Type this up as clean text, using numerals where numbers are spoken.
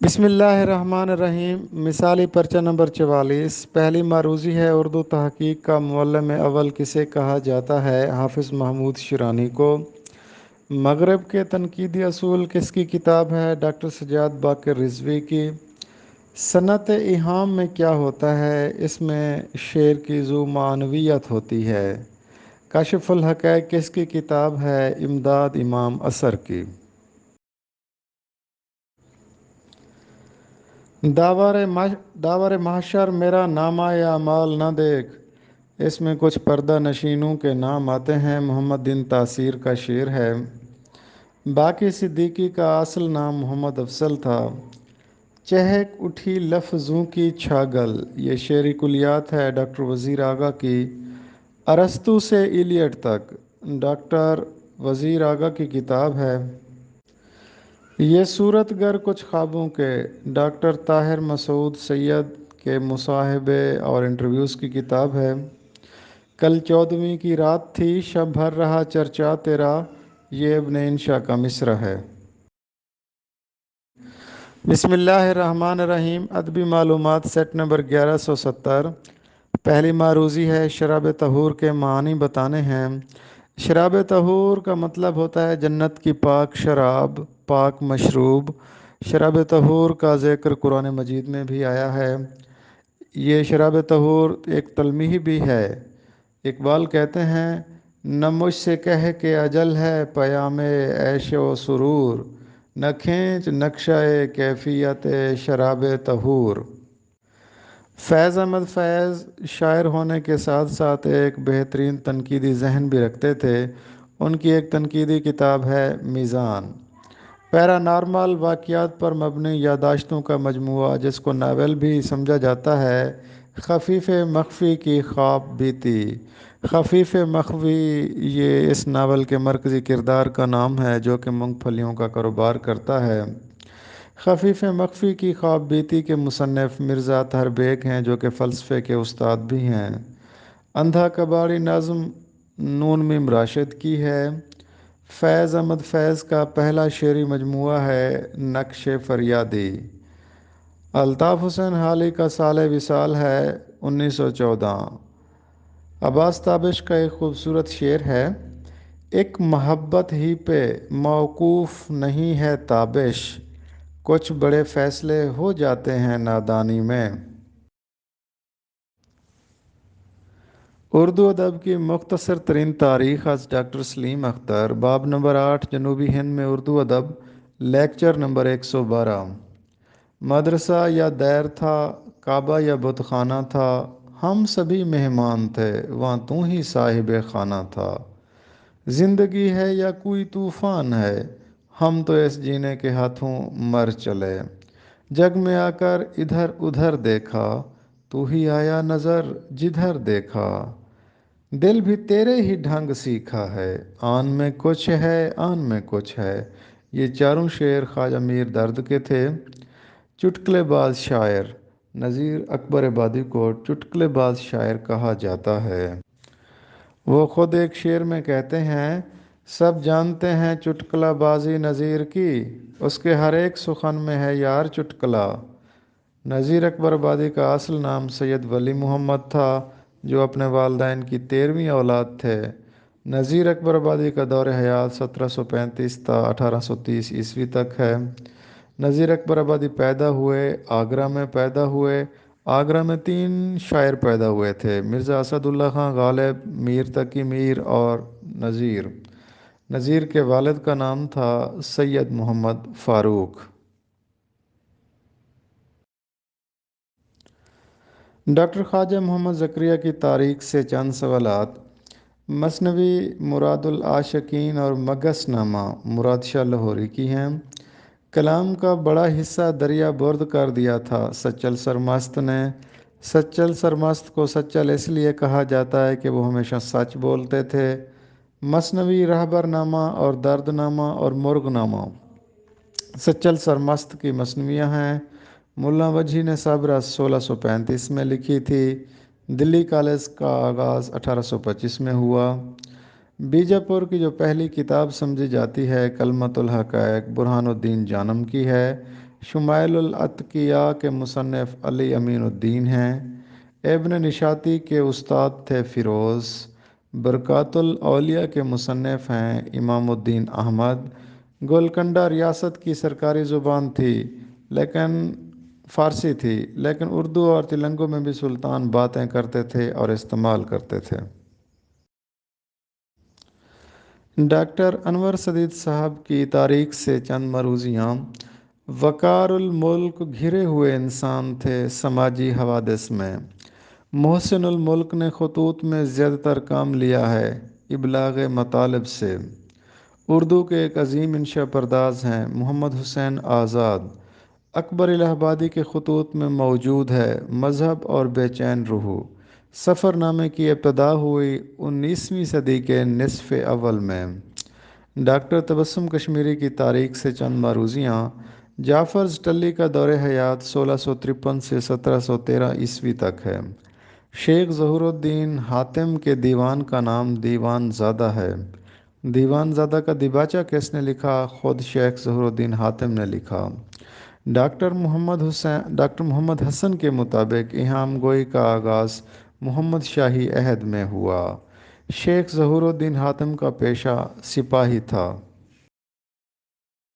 بسم اللہ الرحمن الرحیم۔ مثالی پرچہ نمبر 44۔ پہلی معروضی ہے اردو تحقیق کا معلم اول کسے کہا جاتا ہے؟ حافظ محمود شیرانی کو۔ مغرب کے تنقیدی اصول کس کی کتاب ہے؟ ڈاکٹر سجاد باقر رضوی کی۔ صنعت ایہام میں کیا ہوتا ہے؟ اس میں شعر کی ذو معنویت ہوتی ہے۔ کشف الحقائق کس کی کتاب ہے؟ امداد امام اثر کی۔ داور محشر میرا نامہ اعمال نہ دیکھ، اس میں کچھ پردہ نشینوں کے نام آتے ہیں۔ محمد دین تاثیر کا شعر ہے۔ باقی صدیقی کا اصل نام محمد افضل تھا۔ چہک اٹھی لفظوں کی چھاگل، یہ شعری کلیات ہے ڈاکٹر وزیر آغا کی۔ ارسطو سے ایلیٹ تک، ڈاکٹر وزیر آغا کی کتاب ہے۔ یہ صورت گر کچھ خوابوں کے، ڈاکٹر طاہر مسعود سید کے مصاحبے اور انٹرویوز کی کتاب ہے۔ کل 14ویں کی رات تھی، شب بھر رہا چرچا تیرا، یہ ابن انشا کا مصرع ہے۔ بسم اللہ الرحمن الرحیم۔ ادبی معلومات سیٹ نمبر 1170۔ پہلی معروضی ہے شراب طہور کے معنی بتانے ہیں۔ شراب طہور کا مطلب ہوتا ہے جنت کی پاک شراب، پاک مشروب۔ شراب طہور کا ذکر قرآن مجید میں بھی آیا ہے۔ یہ شراب طہور ایک تلمیح بھی ہے۔ اقبال کہتے ہیں، نہ مجھ سے کہہ کہ اجل ہے پیام عیش و سرور، نہ کھینچ نقشہ کیفیت شراب طہور۔ فیض احمد فیض شاعر ہونے کے ساتھ ساتھ ایک بہترین تنقیدی ذہن بھی رکھتے تھے۔ ان کی ایک تنقیدی کتاب ہے میزان۔ پیرانارمل واقعات پر مبنی یادداشتوں کا مجموعہ، جس کو ناول بھی سمجھا جاتا ہے۔ خفیف مخفی کی خواب بیتی۔ خفیف مخفی یہ اس ناول کے مرکزی کردار کا نام ہے، جو کہ مونگ پھلیوں کا کاروبار کرتا ہے۔ خفیف مخفی کی خواب بیتی کے مصنف مرزا اطہر بیگ ہیں، جو کہ فلسفے کے استاد بھی ہیں۔ اندھا کباڑی نظم نون میم راشد کی ہے۔ فیض احمد فیض کا پہلا شعری مجموعہ ہے نقش فریادی۔ الطاف حسین حالی کا سال وصال ہے 1914۔ عباس تابش کا ایک خوبصورت شعر ہے، ایک محبت ہی پہ موقوف نہیں ہے تابش، کچھ بڑے فیصلے ہو جاتے ہیں نادانی میں۔ اردو ادب کی مختصر ترین تاریخ از ڈاکٹر سلیم اختر۔ باب نمبر 8، جنوبی ہند میں اردو ادب، لیکچر نمبر 112۔ مدرسہ یا دیر تھا، کعبہ یا بت خانہ تھا، ہم سبھی مہمان تھے، وہاں تو ہی صاحب خانہ تھا۔ زندگی ہے یا کوئی طوفان ہے، ہم تو اس جینے کے ہاتھوں مر چلے۔ جگ میں آ کر ادھر ادھر دیکھا، تو ہی آیا نظر جدھر دیکھا۔ دل بھی تیرے ہی ڈھنگ سیکھا ہے، آن میں کچھ ہے آن میں کچھ ہے۔ یہ چاروں شعر خواجہ میر درد کے تھے۔ چٹکلے باز شاعر نذیر اکبر آبادی کو چٹکلے باز شاعر کہا جاتا ہے۔ وہ خود ایک شعر میں کہتے ہیں، سب جانتے ہیں چٹکلا بازی نذیر کی، اس کے ہر ایک سخن میں ہے یار چٹکلا۔ نذیر اکبر آبادی کا اصل نام سید ولی محمد تھا، جو اپنے والدین کی 13ویں اولاد تھے۔ نذیر اکبر آبادی کا دور حیات 1735 تا 1830 عیسوی تک ہے۔ نذیر اکبر آبادی پیدا ہوئے آگرہ میں پیدا ہوئے۔ آگرہ میں 3 شاعر پیدا ہوئے تھے، مرزا اسد اللہ خان غالب، میر تقی میر اور نذیر۔ نذیر کے والد کا نام تھا سید محمد فاروق۔ ڈاکٹر خواجہ محمد زکریا کی تاریخ سے چند سوالات۔ مثنوی مراد العاشقین اور مگس نامہ مراد شاہ لاہوری کی ہیں۔ کلام کا بڑا حصہ دریا برد کر دیا تھا سچل سرمست نے۔ سچل سرمست کو سچل اس لیے کہا جاتا ہے کہ وہ ہمیشہ سچ بولتے تھے۔ مثنوی رہبر نامہ اور درد نامہ اور مرغ نامہ سچل سرمست کی مثنویاں ہیں۔ ملا وجہی نے صبرہ 1635 میں لکھی تھی۔ دلی کالج کا آغاز 1825 میں ہوا۔ بیجاپور کی جو پہلی کتاب سمجھی جاتی ہے کلمۃ الحقائق برہان الدین جانم کی ہے۔ شمائل الاتقیاء کے مصنف علی امین الدین ہیں۔ ابن نشاطی کے استاد تھے فیروز۔ برکات الاولیاء کے مصنف ہیں امام الدین احمد۔ گولکنڈہ ریاست کی سرکاری زبان تھی لیکن فارسی تھی، لیکن اردو اور تلنگو میں بھی سلطان باتیں کرتے تھے اور استعمال کرتے تھے۔ ڈاکٹر انور سدید صاحب کی تاریخ سے چند مروزیاں۔ وقار الملک گھرے ہوئے انسان تھے سماجی حوادث میں۔ محسن الملک نے خطوط میں زیادہ تر کام لیا ہے ابلاغ مطالب سے۔ اردو کے ایک عظیم انشا پرداز ہیں محمد حسین آزاد۔ اکبر الہ آبادی کے خطوط میں موجود ہے مذہب اور بے چین روح۔ سفر نامے کی ابتدا ہوئی 19ویں صدی کے نصف اول میں۔ ڈاکٹر تبسم کشمیری کی تاریخ سے چند معروضیاں۔ جعفر ٹلی کا دور حیات 1653 سے 1713 عیسوی تک ہے۔ شیخ ظہور الدین حاتم کے دیوان کا نام دیوان زادہ ہے۔ دیوان زادہ کا دیباچہ کس نے لکھا؟ خود شیخ ظہور الدین حاتم نے لکھا۔ ڈاکٹر محمد حسن کے مطابق اہام گوئی کا آغاز محمد شاہی عہد میں ہوا۔ شیخ ظہور الدین حاتم کا پیشہ سپاہی تھا۔